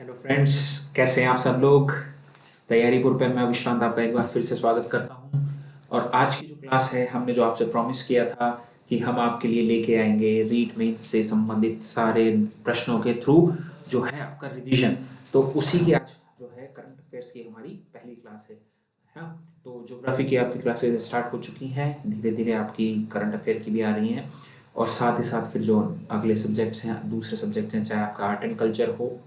Hello friends, कैसे हैं आप सब लोग। तैयारीपुर पे मैं विश्रांत आपका एक बार फिर से स्वागत करता हूं। और आज की जो क्लास है, हमने जो आपसे प्रॉमिस किया था कि हम आपके लिए लेके आएंगे रीट मेंस से संबंधित सारे प्रश्नों के थ्रू जो है आपका रिवीजन। तो उसी की आज जो है करंट अफेयर्स की हमारी पहली क्लास है। हाँ, तो ज्योग्राफी की आपकी क्लासेस स्टार्ट हो चुकी हैं, धीरे धीरे आपकी करंट अफेयर की भी आ रही हैं। और साथ ही साथ फिर जो अगले सब्जेक्ट्स हैं, दूसरे सब्जेक्ट्स हैं, चाहे आपका आर्ट एंड कल्चर हो,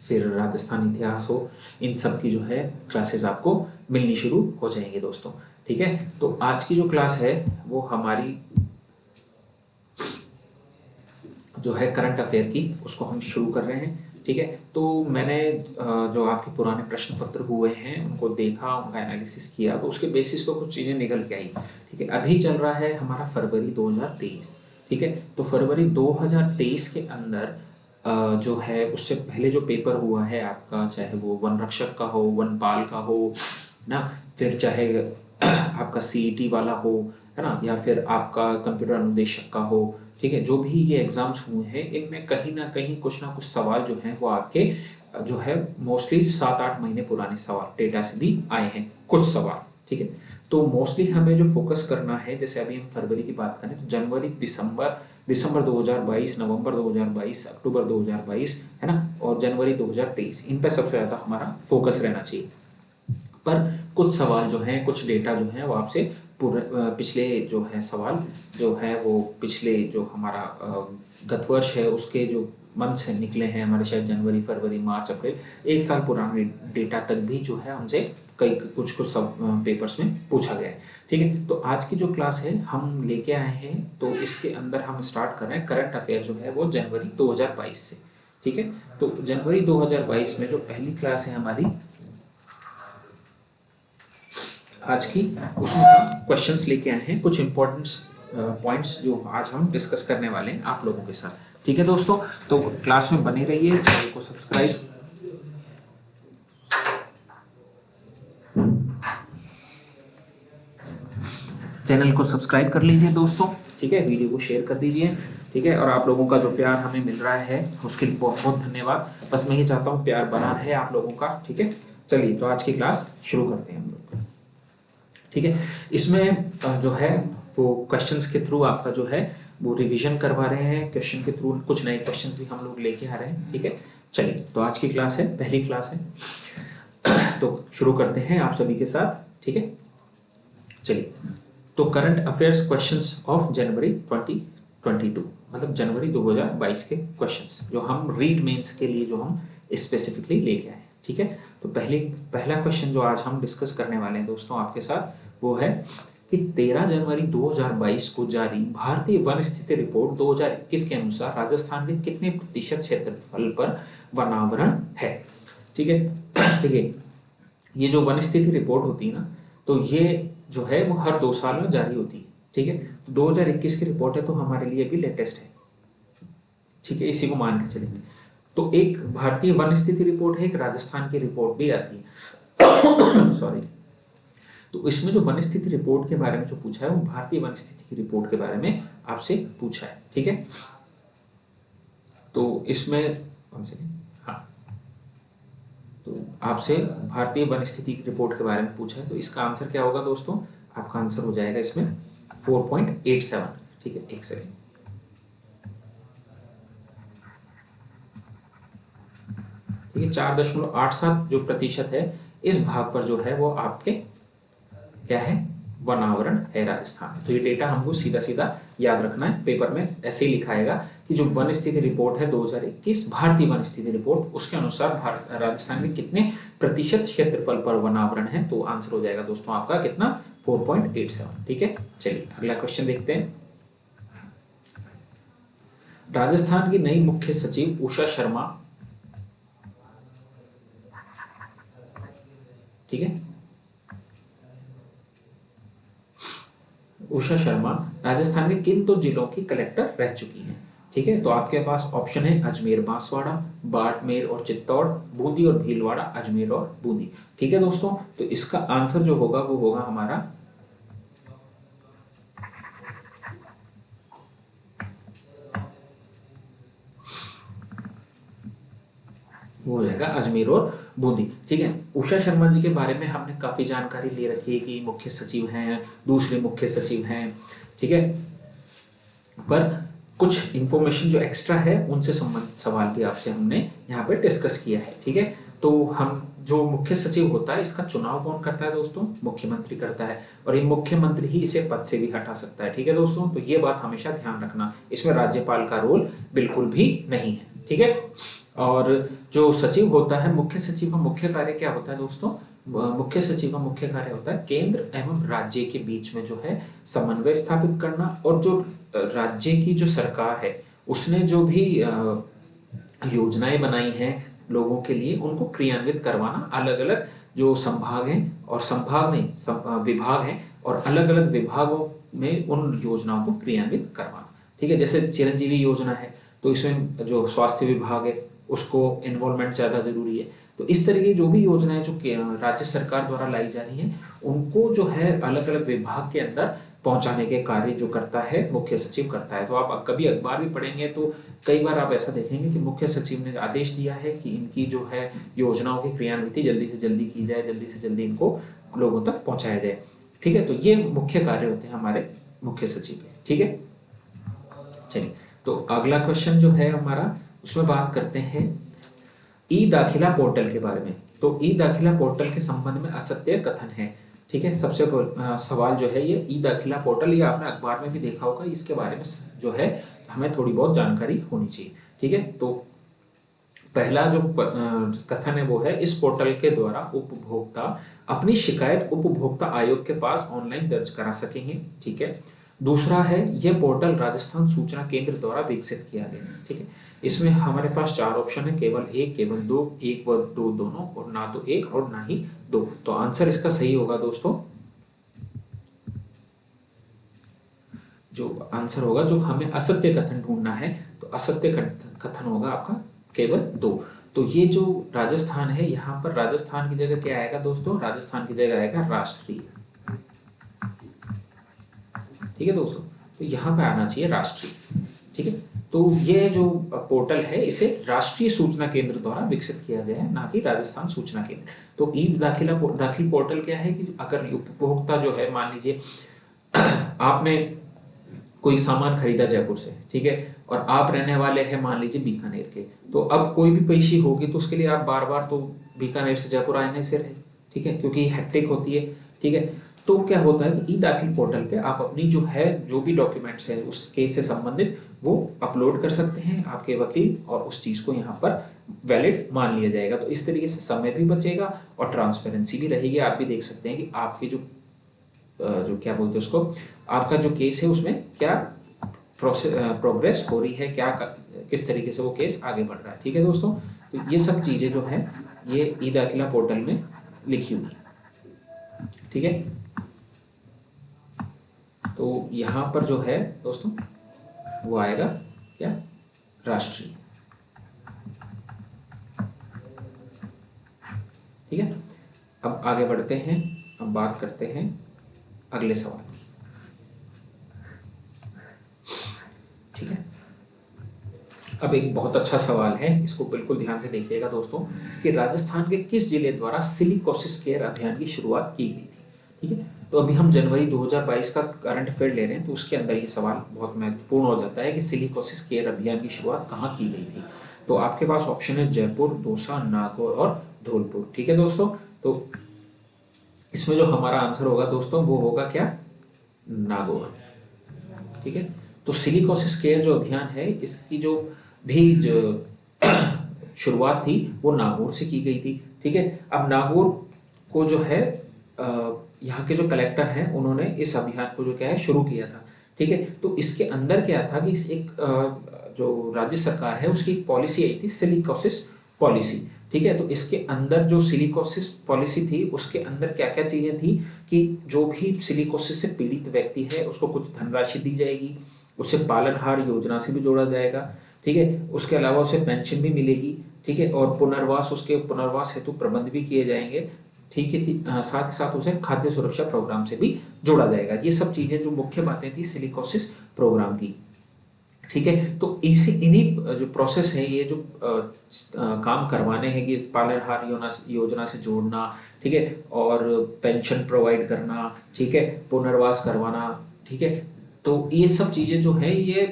फिर राजस्थान इतिहास हो, इन सब की जो है क्लासेस आपको मिलनी शुरू हो जाएंगे दोस्तों। ठीक है, तो आज की जो क्लास है वो हमारी जो है करंट अफेयर की, उसको हम शुरू कर रहे हैं। ठीक है, तो मैंने जो आपके पुराने प्रश्न पत्र हुए हैं उनको देखा, उनका एनालिसिस किया, तो उसके बेसिस पर कुछ चीज़ें निकल के आई। ठीक है, अभी चल रहा है हमारा फरवरी 2023। ठीक है, तो फरवरी 2023 के अंदर जो है उससे पहले जो पेपर हुआ है आपका, चाहे वो वन रक्षक का हो, वनपाल का हो ना, फिर चाहे आपका सीईटी वाला हो, है ना, या फिर आपका कंप्यूटर अनुदेशक का हो। ठीक है, जो भी ये एग्जाम्स हुए हैं इनमें कहीं ना कुछ सवाल जो हैं वो आपके जो है मोस्टली 7-8 महीने पुराने सवाल डेटा से भी आए हैं कुछ सवाल। ठीक है, तो मोस्टली हमें जो फोकस करना है, जैसे अभी हम फरवरी की बात करें तो जनवरी, दिसंबर 2022, नवंबर 2022, अक्टूबर 2022, है ना, और जनवरी 2023, इन पर सबसे ज़्यादा हमारा फोकस रहना चाहिए। पर कुछ सवाल जो हैं, कुछ डेटा जो है वो आपसे पिछले जो है सवाल जो है वो पिछले जो हमारा गत वर्ष है उसके जो मंथ से निकले हैं हमारे, शायद जनवरी, फरवरी, मार्च, अप्रैल, एक साल पुराने डेटा तक भी जो है हमसे कई कुछ कुछ सब पेपर्स में पूछा गया है। ठीक है, तो आज की जो क्लास है हम लेके आए हैं, तो इसके अंदर हम स्टार्ट कर रहे हैं करंट अफेयर जो है वो जनवरी 2022 से। ठीक है, तो जनवरी 2022 में जो पहली क्लास है हमारी आज की, उसमें हम क्वेश्चंस लेके आए हैं, कुछ इंपॉर्टेंट पॉइंट्स जो आज हम डिस्कस करने वाले हैं आप लोगों के साथ। ठीक है दोस्तों, तो क्लास में बने रहिए, चैनल को सब्सक्राइब कर लीजिए दोस्तों। ठीक है, वीडियो को शेयर कर दीजिए। ठीक है, और आप लोगों का जो प्यार हमें मिल रहा है उसके लिए बहुत बहुत धन्यवाद। बस मैं ही चाहता हूँ प्यार बना रहे आप लोगों का। ठीक है, चलिए तो आज की क्लास शुरू करते हैं हम लोग। ठीक है, इसमें जो है वो क्वेश्चंस के थ्रू आपका जो है वो रिवीजन करवा रहे हैं, क्वेश्चन के थ्रू कुछ नए क्वेश्चंस भी हम लोग लेके आ रहे हैं। ठीक है, चलिए तो आज की क्लास है, पहली क्लास है, तो शुरू करते हैं आप सभी के साथ। ठीक है, चलिए, तो current affairs questions of January 2022, मतलब जनवरी 2022 के क्वेश्चंस जो हम रीड मेंस के लिए जो हम स्पेसिफिकली लेके आए हैं। ठीक है, तो पहला क्वेश्चन जो आज हम डिस्कस करने वाले हैं दोस्तों आपके साथ वो है कि 13 जनवरी 2022 को जारी भारतीय वन स्थिति रिपोर्ट 2021 के अनुसार राजस्थान के कितने प्रतिशत क्षेत्रफल पर वनावरण है। ठीक है, देखिए, ये जो वन स्थिति रिपोर्ट होती है ना, तो ये जो है वो हर 2 साल में जारी होती है। ठीक है, तो 2021 की रिपोर्ट है, तो हमारे लिए भी लेटेस्ट है। ठीक है, इसी को मान के चलेंगे। तो एक भारतीय वन स्थिति रिपोर्ट है, एक राजस्थान की रिपोर्ट भी आती है। सॉरी, तो इसमें जो वन स्थिति रिपोर्ट के बारे में जो पूछा है वो भारतीय वन स्थिति की रिपोर्ट के बारे में आपसे पूछा है। ठीक है, तो इसमें कौन से, हाँ, तो आपसे भारतीय वन स्थिति की रिपोर्ट के बारे में पूछा है, तो इसका आंसर क्या होगा दोस्तों, आपका आंसर हो जाएगा इसमें 4.87। ठीक है, एक सेकेंड, ठीक है, 4.87 जो प्रतिशत है इस भाग पर जो है वो आपके क्या है, वनावरण है राजस्थान में। तो ये डेटा हमको सीधा सीधा याद रखना है, पेपर में ऐसे ही लिखाएगा कि जो वन स्थिति रिपोर्ट है 2021 भारतीय वन स्थिति रिपोर्ट, उसके अनुसार राजस्थान में कितने प्रतिशत क्षेत्रफल पर वनावरण है, तो आंसर हो जाएगा दोस्तों आपका कितना, 4.87। ठीक है, चलिए अगला क्वेश्चन देखते हैं। राजस्थान की नई मुख्य सचिव उषा शर्मा, ठीक है, उषा शर्मा राजस्थान के किन दो जिलों की कलेक्टर रह चुकी हैं। ठीक है, तो आपके पास ऑप्शन है अजमेर बांसवाड़ा, बाड़मेर और चित्तौड़, बूंदी और भीलवाड़ा, अजमेर और बूंदी। ठीक है दोस्तों, तो इसका आंसर जो होगा वो होगा हमारा वो हो जाएगा अजमेर और बूंदी। ठीक है, उषा शर्मा जी के बारे में हमने काफी जानकारी ले रखी है कि मुख्य सचिव हैं, दूसरे मुख्य सचिव हैं। ठीक है, पर कुछ इंफॉर्मेशन जो एक्स्ट्रा है उनसे संबंधित सवाल भी आपसे हमने यहाँ पे डिस्कस किया है। ठीक है, तो हम जो मुख्य सचिव होता है इसका चुनाव कौन करता है दोस्तों? मुख्यमंत्री करता है, और ये मुख्यमंत्री ही इसे पद से भी हटा सकता है। ठीक है दोस्तों, तो ये बात हमेशा ध्यान रखना, इसमें राज्यपाल का रोल बिल्कुल भी नहीं है। ठीक है, और जो सचिव होता है, मुख्य सचिव का मुख्य कार्य क्या होता है दोस्तों? मुख्य सचिव का मुख्य कार्य होता है केंद्र एवं राज्य के बीच में जो है समन्वय स्थापित करना, और जो राज्य की जो सरकार है उसने जो भी योजनाएं बनाई हैं लोगों के लिए उनको क्रियान्वित करवाना। अलग अलग जो संभाग हैं, और संभाग नहीं विभाग हैं, और अलग अलग विभागों में उन योजनाओं को क्रियान्वित करवाना। ठीक है, जैसे चिरंजीवी योजना है तो इसमें जो स्वास्थ्य विभाग है उसको इन्वॉल्वमेंट ज्यादा जरूरी है। तो इस तरह की जो भी योजनाएं जो राज्य सरकार द्वारा लाई जा रही है उनको जो है अलग अलग विभाग के अंदर पहुंचाने के कार्य जो करता है मुख्य सचिव करता है। तो आप कभी अखबार भी पढ़ेंगे तो कई बार आप ऐसा देखेंगे कि मुख्य सचिव ने आदेश दिया है कि इनकी जो है योजनाओं की क्रियान्विति जल्दी से जल्दी की जाए, जल्दी से जल्दी इनको लोगों तक पहुंचाया जाए। ठीक है, तो ये मुख्य कार्य होते हैं हमारे मुख्य सचिव के। ठीक है, चलिए तो अगला क्वेश्चन जो है हमारा उसमें बात करते हैं ई दाखिला पोर्टल के बारे में। तो ई दाखिला पोर्टल के संबंध में असत्य कथन है। ठीक है, सबसे सवाल जो है ये ई दाखिला पोर्टल, ये आपने अखबार में भी देखा होगा, इसके बारे में जो है हमें थोड़ी बहुत जानकारी होनी चाहिए। ठीक है, तो पहला जो कथन है वो है इस पोर्टल के द्वारा उपभोक्ता अपनी शिकायत उपभोक्ता आयोग के पास ऑनलाइन दर्ज करा सकेंगे। ठीक है, दूसरा है यह पोर्टल राजस्थान सूचना केंद्र द्वारा विकसित किया गया। ठीक है, इसमें हमारे पास 4 ऑप्शन है, केवल एक, केवल दो, एक व दो दोनों, और ना तो एक और ना ही दो। तो आंसर इसका सही होगा दोस्तों, जो आंसर होगा, जो हमें असत्य कथन ढूंढना है तो असत्य कथन होगा आपका केवल 2। तो ये जो राजस्थान है, यहाँ पर राजस्थान की जगह क्या आएगा दोस्तों? राजस्थान की जगह आएगा राष्ट्रीय। ठीक है दोस्तों, तो यहाँ पे आना चाहिए राष्ट्रीय। ठीक है, तो ये जो पोर्टल है इसे राष्ट्रीय सूचना केंद्र द्वारा विकसित किया गया है, ना कि राजस्थान सूचना केंद्र। तो ई दाखिल पोर्टल क्या है कि अगर उपभोक्ता जो है, मान लीजिए आपने कोई सामान खरीदा जयपुर से, ठीक है, और आप रहने वाले हैं मान लीजिए बीकानेर के, तो अब कोई भी पेशी होगी तो उसके लिए आप बार बार तो बीकानेर से जयपुर आने से रहे। ठीक है, क्योंकि हेक्टिक होती है। ठीक है, तो क्या होता है कि ई दाखिल पोर्टल पे आप अपनी जो है जो भी डॉक्यूमेंट्स है उस केस से संबंधित वो अपलोड कर सकते हैं आपके वकील, और उस चीज को यहाँ पर वैलिड मान लिया जाएगा। तो इस तरीके से समय भी बचेगा और ट्रांसपेरेंसी भी रहेगी। आप भी देख सकते हैं कि आपके जो क्या बोलते हैं उसको, आपका जो केस है उसमें क्या प्रोग्रेस हो रही है, क्या किस तरीके से वो केस आगे बढ़ रहा है। ठीक है दोस्तों, तो ये सब चीजें जो है ये ई दाखिला पोर्टल में लिखी हुई है। ठीक है, तो यहां पर जो है दोस्तों वो आएगा क्या? राष्ट्रीय। ठीक है, अब आगे बढ़ते हैं, अब बात करते हैं अगले सवाल की। ठीक है, अब एक बहुत अच्छा सवाल है, इसको बिल्कुल ध्यान से देखिएगा दोस्तों, कि राजस्थान के किस जिले द्वारा सिलिकोसिस केयर अभियान की शुरुआत की गई थी। ठीक है, तो अभी हम जनवरी 2022 का करंट अफेयर ले रहे हैं, तो उसके अंदर ये सवाल बहुत महत्वपूर्ण हो जाता है कि सिलिकोसिस केयर अभियान की शुरुआत कहाँ की गई थी। तो आपके पास ऑप्शन है जयपुर, दौसा, नागौर और धौलपुर। ठीक है दोस्तों, तो इसमें जो हमारा आंसर होगा दोस्तों वो होगा क्या? नागौर। ठीक है, तो सिलिकोसिस केयर जो अभियान है इसकी जो भी जो शुरुआत थी वो नागौर से की गई थी। ठीक है, अब नागौर को जो है यहाँ के जो कलेक्टर हैं उन्होंने इस अभियान को जो क्या है शुरू किया था। ठीक है, तो इसके अंदर क्या था कि एक जो राज्य सरकार है उसकी एक पॉलिसी आई थी, सिलिकोसिस पॉलिसी। ठीक है, तो इसके अंदर जो सिलिकोसिस पॉलिसी थी उसके अंदर क्या क्या चीजें थी कि जो भी सिलिकोसिस से पीड़ित व्यक्ति है उसको कुछ धनराशि दी जाएगी, उसे पालनहार योजना से भी जोड़ा जाएगा। ठीक है, उसके अलावा उसे पेंशन भी मिलेगी। ठीक है, और उसके पुनर्वास हेतु प्रबंध भी किए जाएंगे। ठीक है, साथ ही साथ उसे खाद्य सुरक्षा प्रोग्राम से भी जोड़ा जाएगा। ये सब चीजें जो मुख्य बातें थी सिलिकोसिस प्रोग्राम की। ठीक है। तो इसी इन्हीं जो प्रोसेस है, ये जो काम करवाने हैं कि पालनहार योजना से जोड़ना, ठीक है, और पेंशन प्रोवाइड करना, ठीक है, पुनर्वास करवाना, ठीक है, तो ये सब चीजें जो है ये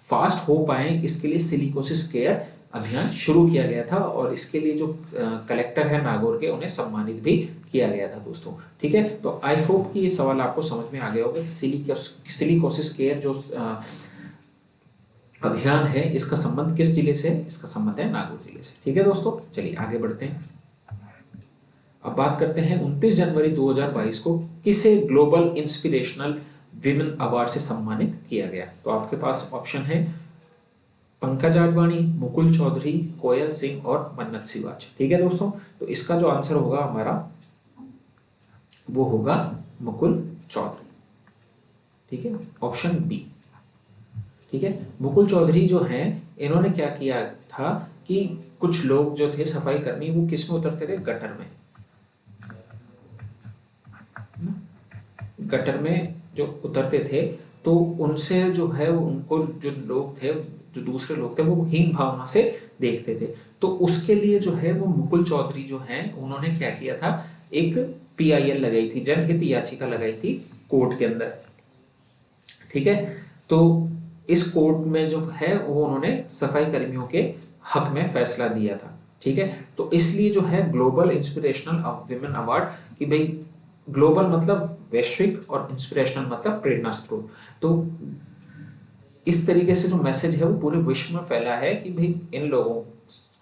फास्ट हो पाए, इसके लिए सिलिकोसिस केयर अभियान शुरू किया गया था, और इसके लिए जो कलेक्टर है नागौर के, उन्हें सम्मानित भी किया गया था दोस्तों। ठीक है, तो आई होप कि ये सवाल आपको समझ में आ गया होगा कि सिलिकोसिस केयर जो अभियान है, इसका संबंध किस जिले से है? इसका संबंध है नागौर जिले से। ठीक है दोस्तों, चलिए आगे बढ़ते हैं। अब बात करते हैं 29 जनवरी 2022 को किसे ग्लोबल इंस्पिरेशनल विमेन अवार्ड से सम्मानित किया गया? तो आपके पास ऑप्शन है पंकज आडवाणी, मुकुल चौधरी, कोयल सिंह और मन्नत सिवाच। ठीक है दोस्तों, तो इसका जो आंसर होगा हमारा वो होगा मुकुल चौधरी। ठीक है, ऑप्शन बी। ठीक है, मुकुल चौधरी जो हैं, इन्होंने क्या किया था कि कुछ लोग जो थे सफाई कर्मी, वो किस में उतरते थे? गटर में। गटर में जो उतरते थे, तो उनसे जो है उनको जो लोग थे, जो दूसरे लोग थे, वो हीन भावना से देखते थे। तो उसके लिए जो है वो मुकुल चौधरी जो हैं, उन्होंने क्या किया था, एक PIL लगाई थी, जनहित याचिका लगाई थी कोर्ट के अंदर। ठीक है, तो इस कोर्ट में जो है वो उन्होंने सफाई कर्मियों के हक में फैसला दिया था। ठीक है, तो इसलिए जो है ग्लोबल इंस्पिरेशनल विमेन अवार्ड, कि भाई ग्लोबल मतलब वैश्विक और इंस्पिरेशनल मतलब प्रेरणा स्रोत। तो इस तरीके से जो मैसेज है वो पूरे विश्व में फैला है कि भाई इन लोगों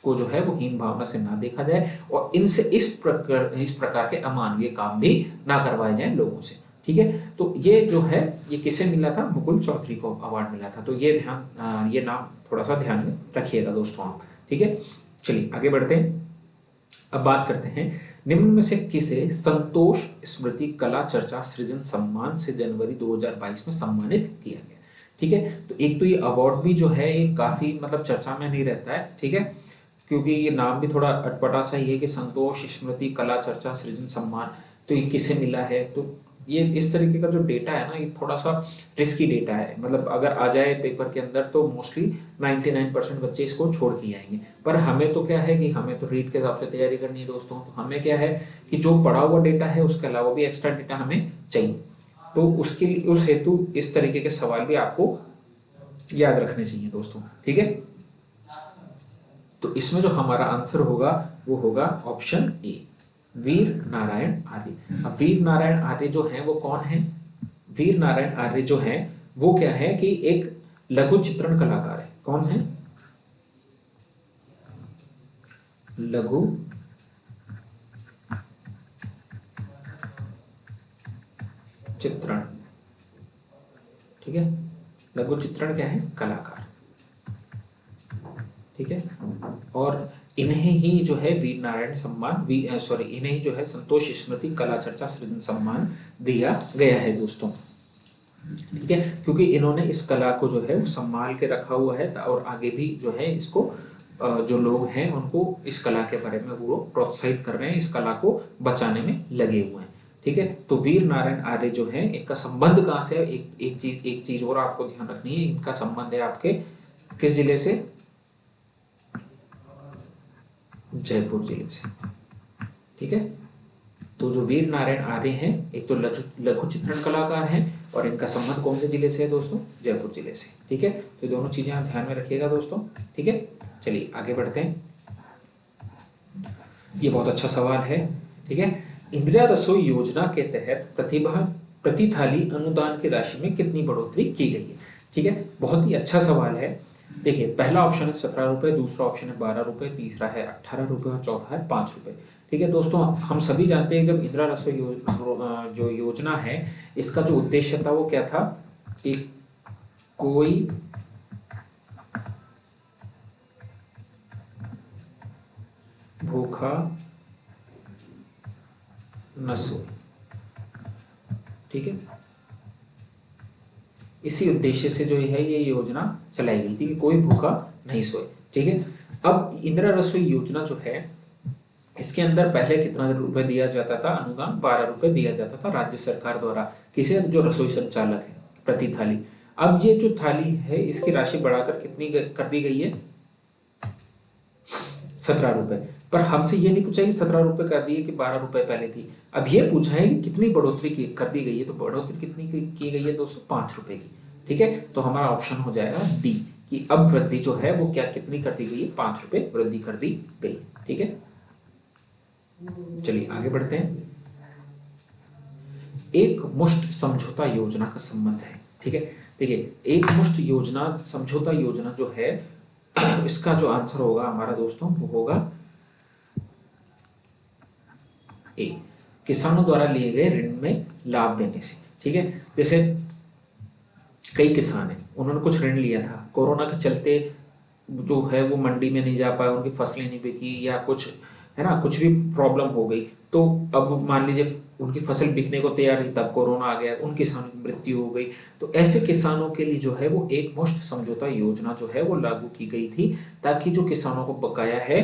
को जो है वो हीन भावना से ना देखा जाए, और इनसे इस प्रकार के अमानवीय काम भी ना करवाए जाए लोगों से। ठीक है, तो ये जो है ये किसे मिला था? मुकुल चौधरी को अवार्ड मिला था। तो ये ये नाम थोड़ा सा ध्यान में रखिएगा दोस्तों आप। ठीक है, चलिए आगे बढ़ते हैं। अब बात करते हैं निम्न में से किसे संतोष स्मृति कला चर्चा सृजन सम्मान से जनवरी 2022 में सम्मानित किया गया? ठीक है, तो एक तो ये अवार्ड भी जो है ये काफी मतलब चर्चा में नहीं रहता है। ठीक है, क्योंकि ये नाम भी थोड़ा अटपटा सा ही है कि संतोष स्मृति कला चर्चा सृजन सम्मान, तो ये किसे मिला है? तो ये इस तरीके का जो डेटा है ना, ये थोड़ा सा रिस्की डेटा है। मतलब अगर आ जाए पेपर के अंदर तो मोस्टली 99% बच्चे इसको छोड़ के आएंगे। पर हमें तो क्या है कि हमें तो रीड के हिसाब से तैयारी करनी है दोस्तों। तो हमें क्या है कि जो पढ़ा हुआ डेटा है उसके अलावा भी एक्स्ट्रा डेटा हमें चाहिए। तो उसके लिए उस हेतु इस तरीके के सवाल भी आपको याद रखने चाहिए दोस्तों। ठीक है, तो इसमें जो हमारा आंसर होगा वो होगा ऑप्शन ए, वीर नारायण आर्य। अब वीर नारायण आर्य जो है वो कौन है? वीर नारायण आर्य जो है वो क्या है कि एक लघु चित्रण कलाकार है। कौन है? लघु चित्रण। ठीक है, लघु चित्रण क्या है? कलाकार। ठीक है, और इन्हें ही जो है वीर नारायण सम्मान इन्हें ही जो है संतोष स्मृति कला चर्चा सृजन सम्मान दिया गया है दोस्तों। ठीक है, क्योंकि इन्होंने इस कला को जो है वो संभाल के रखा हुआ है, और आगे भी जो है इसको जो लोग हैं उनको इस कला के बारे में वो प्रोत्साहित कर रहे हैं, इस कला को बचाने में लगे हुए हैं। ठीक है, तो वीर नारायण आर्य जो है, इनका संबंध कहाँ से है? एक चीज और आपको ध्यान रखनी है, इनका संबंध है आपके किस जिले से? जयपुर जिले से। ठीक है, तो जो वीर नारायण आर्य हैं, एक तो लघु चित्रण कलाकार हैं, और इनका संबंध कौन से जिले से है दोस्तों? जयपुर जिले से। ठीक है, तो दोनों चीजें आप ध्यान में रखिएगा दोस्तों। ठीक है, चलिए आगे बढ़ते हैं। ये बहुत अच्छा सवाल है। ठीक है, इंदिरा रसोई योजना के तहत प्रति थाली अनुदान की राशि में कितनी बढ़ोतरी की गई है? ठीक है, बहुत ही अच्छा सवाल है। देखिए, पहला ऑप्शन है 17 रुपए, दूसरा ऑप्शन है 12 रुपए, तीसरा है 18 रुपए और चौथा है 5 रुपए। ठीक है दोस्तों, हम सभी जानते हैं जब इंदिरा रसोई जो योजना है, इसका जो उद्देश्य था वो क्या था कि कोई भूखा न सोए। ठीक है, इसी उद्देश्य से जो है ये योजना चलाई गई थी कि कोई भूखा नहीं सोए। ठीक है, अब इंदिरा रसोई योजना जो है, इसके अंदर पहले कितना रुपए दिया जाता था? अनुदान 12 रुपए दिया जाता था राज्य सरकार द्वारा। किसे? जो रसोई संचालक है, प्रति थाली। अब ये जो थाली है इसकी राशि बढ़ाकर कितनी कर दी गई है? 17 रुपए। पर हमसे ये नहीं पूछा कि 17 रुपए कर दिए कि 12 रुपए पहले थी। अब ये पूछा है कि कितनी बढ़ोतरी की कर दी गई है, तो बढ़ोतरी कितनी की गई है दोस्तों? 5 रुपए की। ठीक है, तो हमारा ऑप्शन हो जाएगा डी कि अब वृद्धि जो है वो क्या कितनी कर दी गई है? 5 रुपए वृद्धि कर दी गई। ठीक है, चलिए आगे बढ़ते हैं। एक मुश्त समझौता योजना का संबंध है। ठीक है, देखिए एक मुश्त योजना समझौता योजना जो है इसका जो आंसर होगा हमारा दोस्तों वो होगा ए, किसानों द्वारा लिए गए ऋण में लाभ देने से। ठीक है, जैसे कई किसान हैं, उन्होंने कुछ ऋण लिया था, कोरोना के चलते जो है वो मंडी में नहीं जा पाए, उनकी फसलें नहीं बिकी या कुछ है ना, कुछ भी प्रॉब्लम हो गई, तो अब मान लीजिए उनकी फसल बिकने को तैयार नहीं, तब कोरोना आ गया, उन किसानों की मृत्यु हो गई। तो ऐसे किसानों के लिए जो है वो एक मुश्त समझौता योजना जो है वो लागू की गई थी, ताकि जो किसानों को बकाया है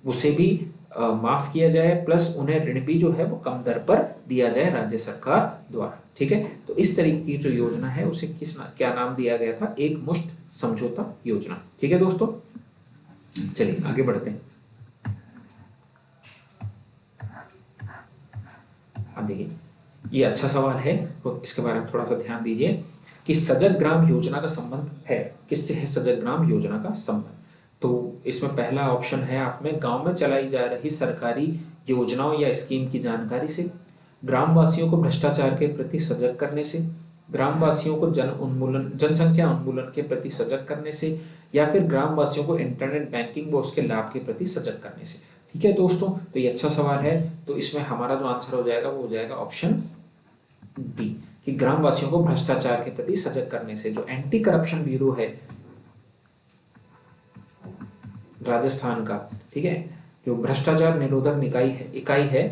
उसे भी माफ किया जाए, प्लस उन्हें ऋण भी जो है वो कम दर पर दिया जाए राज्य सरकार द्वारा। ठीक है, तो इस तरीके की जो योजना है उसे क्या नाम दिया गया था? एक मुश्त समझौता योजना। ठीक है दोस्तों, चलिए आगे बढ़ते हैं। अब देखिए ये अच्छा सवाल है, तो इसके बारे में थोड़ा सा ध्यान दीजिए कि सजग ग्राम योजना का संबंध है, किससे है सजग ग्राम योजना का संबंध? तो इसमें पहला ऑप्शन है आप में, गांव में चलाई जा रही सरकारी योजनाओं या स्कीम की जानकारी से, ग्रामवासियों को भ्रष्टाचार के प्रति सजग करने से, ग्रामवासियों को जनसंख्या उन्मूलन के प्रति सजग करने से, या फिर ग्रामवासियों को इंटरनेट बैंकिंग व उसके लाभ के प्रति सजग करने से। ठीक है दोस्तों, तो ये अच्छा सवाल है, तो इसमें हमारा जो आंसर हो जाएगा वो हो जाएगा ऑप्शन डी कि ग्रामवासियों को भ्रष्टाचार के प्रति सजग करने से। जो एंटी करप्शन ब्यूरो है राजस्थान का, ठीक है, जो भ्रष्टाचार निरोधक निकाय है, इकाई है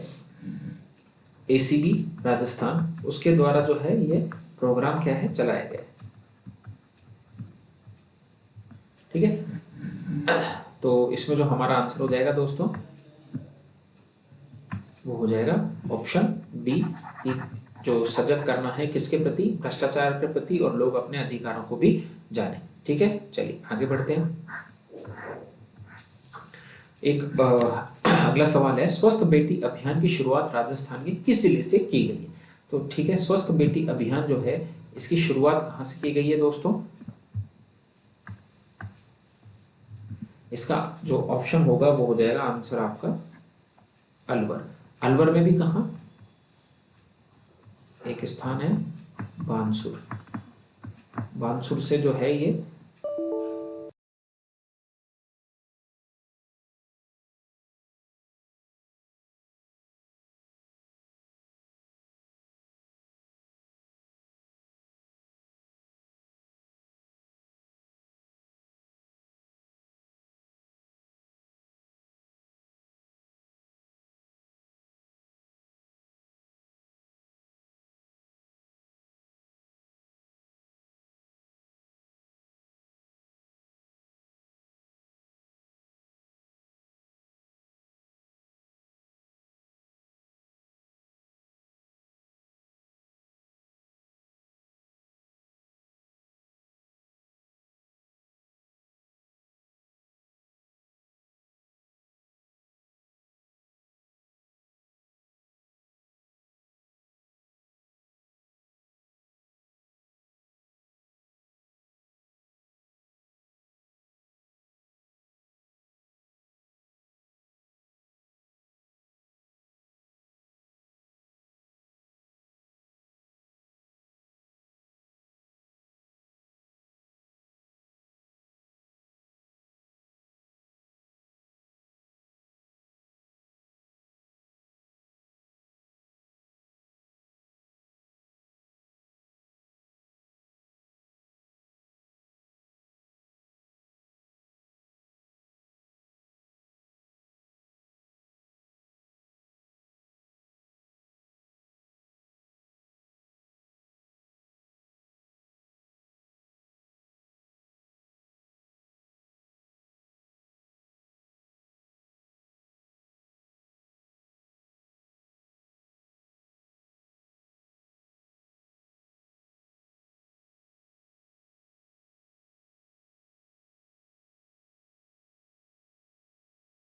एसीबी राजस्थान, उसके द्वारा जो है ये प्रोग्राम क्या है चलाया गया। ठीक है, तो इसमें जो हमारा आंसर हो जाएगा दोस्तों वो हो जाएगा ऑप्शन बी कि जो सजग करना है किसके प्रति? भ्रष्टाचार के प्रति, और लोग अपने अधिकारों को भी जाने। ठीक है, चलिए आगे बढ़ते हैं। एक अगला सवाल है, स्वस्थ बेटी अभियान की शुरुआत राजस्थान के किस जिले से की गई है? तो ठीक है, स्वस्थ बेटी अभियान जो है इसकी शुरुआत कहां से की गई है दोस्तों? इसका जो ऑप्शन होगा वो हो जाएगा आंसर आपका अलवर। अलवर में भी कहा एक स्थान है बानसूर, बानसूर से जो है ये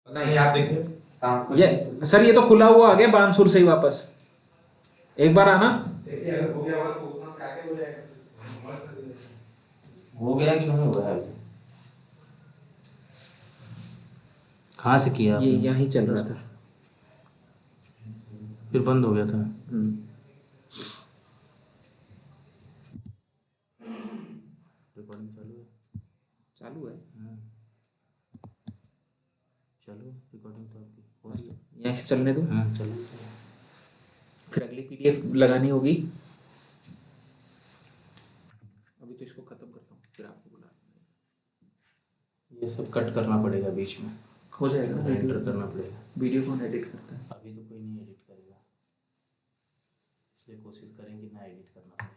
नहीं आप देखिए ये सर, ये तो खुला हुआ आ गया बानसूर से ही वापस। एक बार आना। हो गया कि नहीं हुआ है? कहाँ से किया ये आपने? यहीं चल रहा था, फिर बंद हो गया था। रिकॉर्डिंग चालू है? चालू है। चलो रिकॉर्डिंग तो आपकी हो रही है। यहीं से चलने दो। चलो। फिर अगली पीडीएफ लगानी होगी। अभी तो इसको खत्म करता हूँ, फिर आपको बुला। ये सब कट करना पड़ेगा बीच में। हो जाएगा, एंटर करना पड़ेगा। वीडियो कौन एडिट करता है? अभी तो कोई नहीं एडिट करेगा, इसलिए कोशिश करेंगे ना एडिट करना पड़े।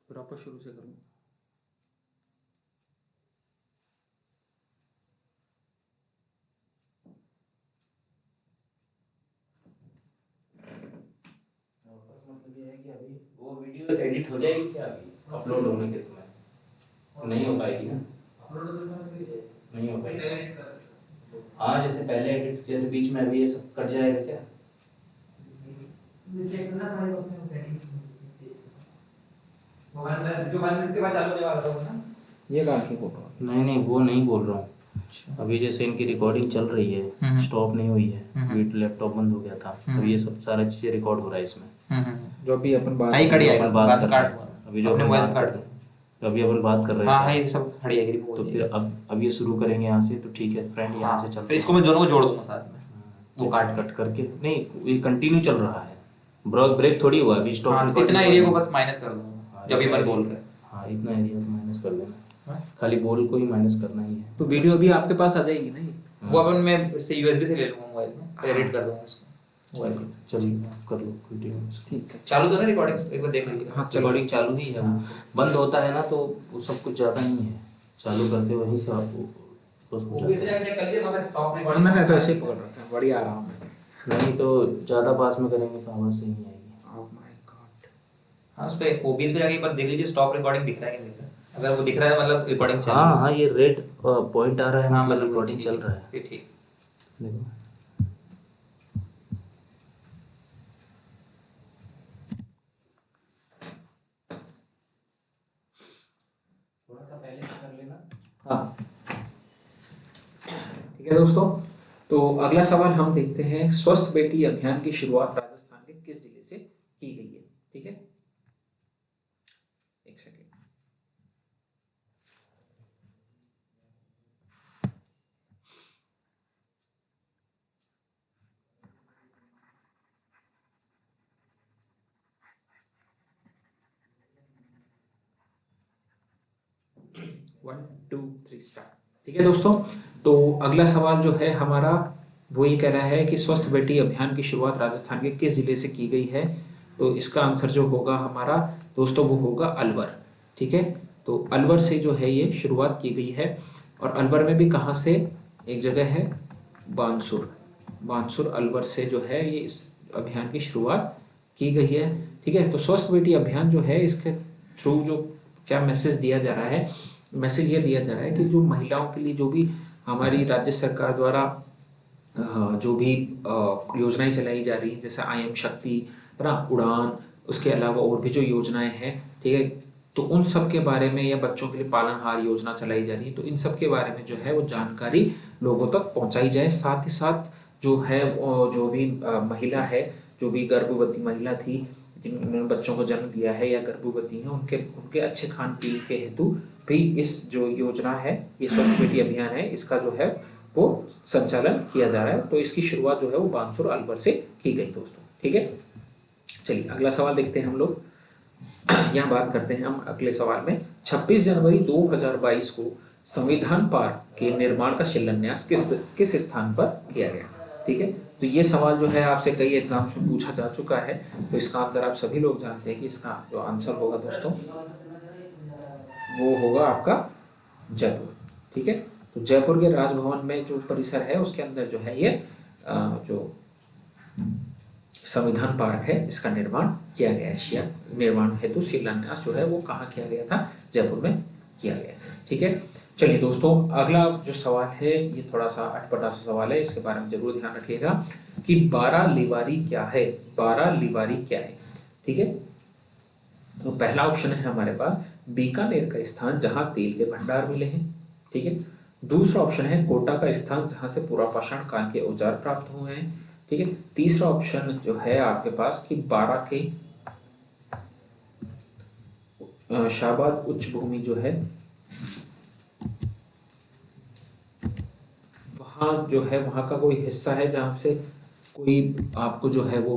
फिर वापस शुरू से करूँ। मतलब ये है कि अभी वो वीडियो एडिट हो जाएगी क्या? अभी अपलोड होने के समय नहीं हो पाएगी ना? नहीं हो पाएगी। हाँ, जैसे पहले एडिट, जैसे बीच में अभी ये सब कट जाएगा क्या? जो 1 मिनट के बाद चालू होने वाला था वो ना, ये कहाँ की फोटो? नहीं वो नहीं बोल रहा हूँ। अभी जैसे इनकी रिकॉर्डिंग चल रही है, स्टॉप नहीं हुई है, वीडियो लैपटॉप बंद हो गया था, अब ये सब सारा चीजें रिकॉर्ड हो रहा है इसमें। जो भी अपन बात अभी जो अपन बात कर रहे हाँ हैं, ये सब खड़ी है। तो फिर अब ये शुरू करेंगे यहाँ से, तो ठीक है फ्रेंड, यहाँ से चलते फिर इसको मैं दोनों को जोड़ दूंगा साथ में, वो कट करके। नहीं, ये कंटिन्यू चल रहा है, ब्रेक थोड़ी हुआ अभी, स्टॉप। हाँ, इतना एरिया को बस माइनस कर दूंगा जब ये बार बोल रहे हैं। हाँ, इतना एरिया तो माइनस कर देना, खाली बोल को ही माइनस करना ही है। तो वीडियो अभी आपके पास आ जाएगी ना ये? वो अपन मैं इससे यूएसबी से ले लूंगा मोबाइल में, एडिट कर दूंगा इसको मोबाइल में। चलिए कर लो कंटिन्यू। ठीक है, चालू तो ना रिकॉर्डिंग, एक बार देख लीजिए। हाँ रिकॉर्डिंग चालू ही है, बंद होता है ना तो वो सब कुछ ज़्यादा नहीं है, चालू करते वहीं से आपको वो भी कर लिए मगर स्टॉप नहीं। मैंने तो ऐसे ही पकड़ रखा है, बढ़िया आराम है। नहीं तो ज़्यादा पास में करेंगे तो आवाज़ सही नहीं आएगी। Oh my God. हाँ, उस पे ओबीएस पे जाके एक बार देख लीजिए स्टॉप रिकॉर्डिंग दिख रहा है कि नहीं दिख रहा है। अगर वो दिख रहा है मतलब रिकॉर्डिंग चल रही है। हाँ, ये रेड पॉइंट आ रहा है, हाँ, मतलब रिकॉर्डिंग चल रहा है। फिर ठीक। देखो थोड़ा सा पहले से कर लेना। हाँ ठीक है दोस्तों, तो अगला सवाल हम देखते हैं, स्वस्थ बेटी अभियान की शुरुआत राजस्थान के किस जिले से की गई है? ठीक है, एक second. One two three start. ठीक है दोस्तों, तो अगला सवाल जो है हमारा वो ये कह रहा है कि स्वस्थ बेटी अभियान की शुरुआत राजस्थान के किस जिले से की गई है? तो इसका आंसर जो होगा हमारा दोस्तों वो होगा अलवर। ठीक है, तो अलवर से जो है ये शुरुआत की गई है। और अलवर में भी कहाँ से? एक जगह है बानसूर, बानसूर अलवर से जो है ये इस अभियान की शुरुआत की गई है। ठीक है, तो स्वस्थ बेटी अभियान जो है इसके थ्रू जो क्या मैसेज दिया जा रहा है, मैसेज ये दिया जा रहा है कि जो महिलाओं के लिए जो भी हमारी राज्य सरकार द्वारा जो भी योजनाएं चलाई जा रही हैं, जैसे IM शक्ति, है ना, उड़ान, उसके अलावा और भी जो योजनाएं हैं, ठीक है, तो उन सब के बारे में, या बच्चों के लिए पालनहार योजना चलाई जा रही है, तो इन सब के बारे में जो है वो जानकारी लोगों तक पहुंचाई जाए। साथ ही साथ जो है जो भी महिला है, जो भी गर्भवती महिला थी जिन्होंने बच्चों को जन्म दिया है या गर्भवती है, उनके उनके अच्छे खान पीन के हेतु भी इस जो योजना है, ये स्वस्थ बेटी अभियान है, इसका जो है वो संचालन किया जा रहा है। तो इसकी शुरुआत जो है वो बानसूर अलवर से की गई दोस्तों। ठीक है, चलिए अगला सवाल देखते हैं हम लोग। यहाँ बात करते हैं हम अगले सवाल में, 26 जनवरी 2022 को संविधान पार्क के निर्माण का शिलान्यास किस स्थान पर किया गया? ठीक है, तो ये सवाल जो है आपसे कई एग्जाम्स में पूछा जा चुका है, तो इसका आंसर आप सभी लोग जानते हैं कि इसका जो आंसर होगा दोस्तों वो होगा आपका जयपुर। ठीक है, तो जयपुर के राजभवन में जो परिसर है उसके अंदर जो है ये जो संविधान पार्क है इसका निर्माण किया गया है। निर्माण हेतु शिलान्यास जो है वो कहाँ किया गया था? जयपुर में किया गया। ठीक है, चलिए दोस्तों, अगला जो सवाल है ये थोड़ा सा अटपटा सा सवाल है, इसके बारे में जरूर ध्यान रखिएगा कि 12 लिवारी क्या है। 12 लिवारी क्या है, ठीक है। तो पहला ऑप्शन है हमारे पास बीकानेर का स्थान जहां तेल के भंडार मिले हैं, ठीक है। दूसरा ऑप्शन है कोटा का स्थान जहां से पुरा पाषाण काल के औजार प्राप्त हुए हैं, ठीक है। तीसरा ऑप्शन जो है आपके पास कि 12 के शाहबाद उच्च भूमि जो है वहां जो है वहां का कोई हिस्सा है जहां से कोई आपको जो है वो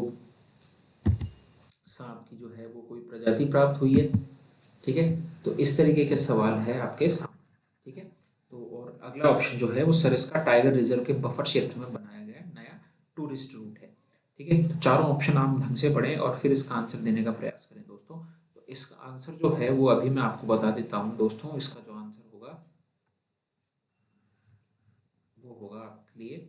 सांप की जो है वो कोई प्रजाति प्राप्त हुई है, ठीक है। तो इस तरीके के सवाल है आपके सामने, ठीक है। तो और अगला ऑप्शन जो है वो सरिस्का टाइगर रिजर्व के बफर क्षेत्र में बनाया गया नया टूरिस्ट रूट है, ठीक है। तो चारों ऑप्शन आप ढंग से पढ़ें और फिर इसका आंसर देने का प्रयास करें दोस्तों। तो इसका आंसर जो है वो अभी मैं आपको बता देता हूँ दोस्तों। इसका जो आंसर होगा वो होगा आपके लिए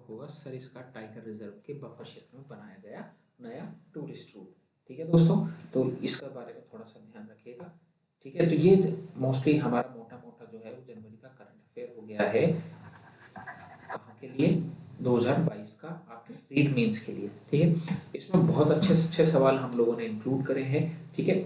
होगा सरिस्का टाइगर रिजर्व के बफर क्षेत्र में बनाया गया नया टूरिस्ट रूट, ठीक है दोस्तों। तो इसका बारे में थोड़ा सा ध्यान रखिएगा, ठीक है। तो ये मोस्टली हमारा मोटा मोटा जो है वो जनवरी का करंट अफेयर हो गया है कहाँ के लिए, 2022 का आपके रीट मेंस के लिए, ठीक है। इसमें बहुत अच्छे अच्छे सवाल हम लोगों ने इंक्लूड करे हैं, ठीक है।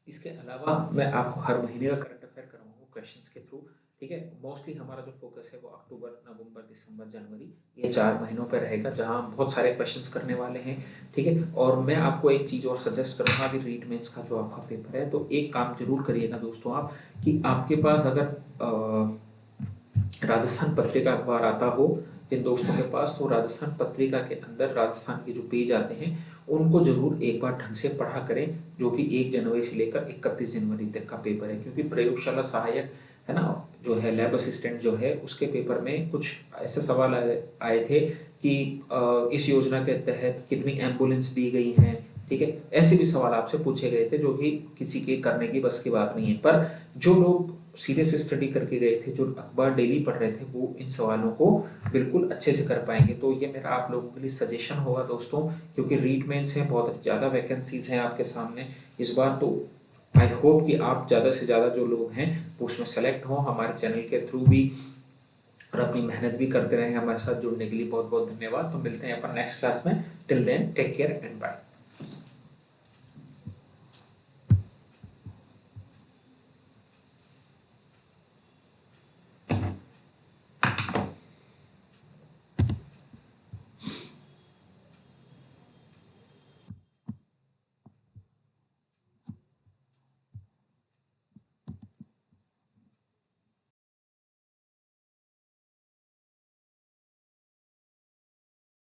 इसके अलावा मैं आपको हर महीने का करंट अफेयर कराऊंगा क्वेश्चंस के थ्रू, ठीक है। मोस्टली हमारा जो फोकस है वो अक्टूबर, नवंबर, दिसंबर, जनवरी ये 4 महीनों पर रहेगा जहां हम बहुत सारे क्वेश्चंस करने वाले हैं, ठीक है। और मैं आपको एक चीज और सजेस्ट करूंगा अभी रीट मेंस का जो आपका पेपर है, तो एक काम जरूर करिएगा दोस्तों आप कि आपके पास अगर राजस्थान पत्रिका अखबार आता हो जिन दोस्तों के पास, तो राजस्थान पत्रिका के अंदर राजस्थान के जो पेज आते हैं उनको जरूर एक बार ढंग से पढ़ा करें, जो कि 1 जनवरी से लेकर 31 जनवरी तक का पेपर है। क्योंकि प्रयोगशाला सहायक है ना जो है लैब असिस्टेंट जो है उसके पेपर में कुछ ऐसे सवाल आए थे कि इस योजना के तहत कितनी एम्बुलेंस दी गई हैं, ठीक है। ऐसे भी सवाल आपसे पूछे गए थे जो कि किसी के करने की बस की बात नहीं है। पर जो लोग सीरियस स्टडी करके गए थे, जो अखबार डेली पढ़ रहे थे, वो इन सवालों को बिल्कुल अच्छे से कर पाएंगे। तो ये मेरा आप लोगों के लिए सजेशन होगा दोस्तों, क्योंकि रीट मेंस हैं, बहुत ज़्यादा वैकेंसीज हैं आपके सामने इस बार। तो आई होप कि आप ज़्यादा से ज़्यादा जो लोग हैं वो उसमें सेलेक्ट हों हमारे चैनल के थ्रू भी, और अपनी मेहनत भी करते रहें। हमारे साथ जुड़ने के लिए बहुत बहुत धन्यवाद। तो मिलते हैं अपन नेक्स्ट क्लास में। Till then take care and bye.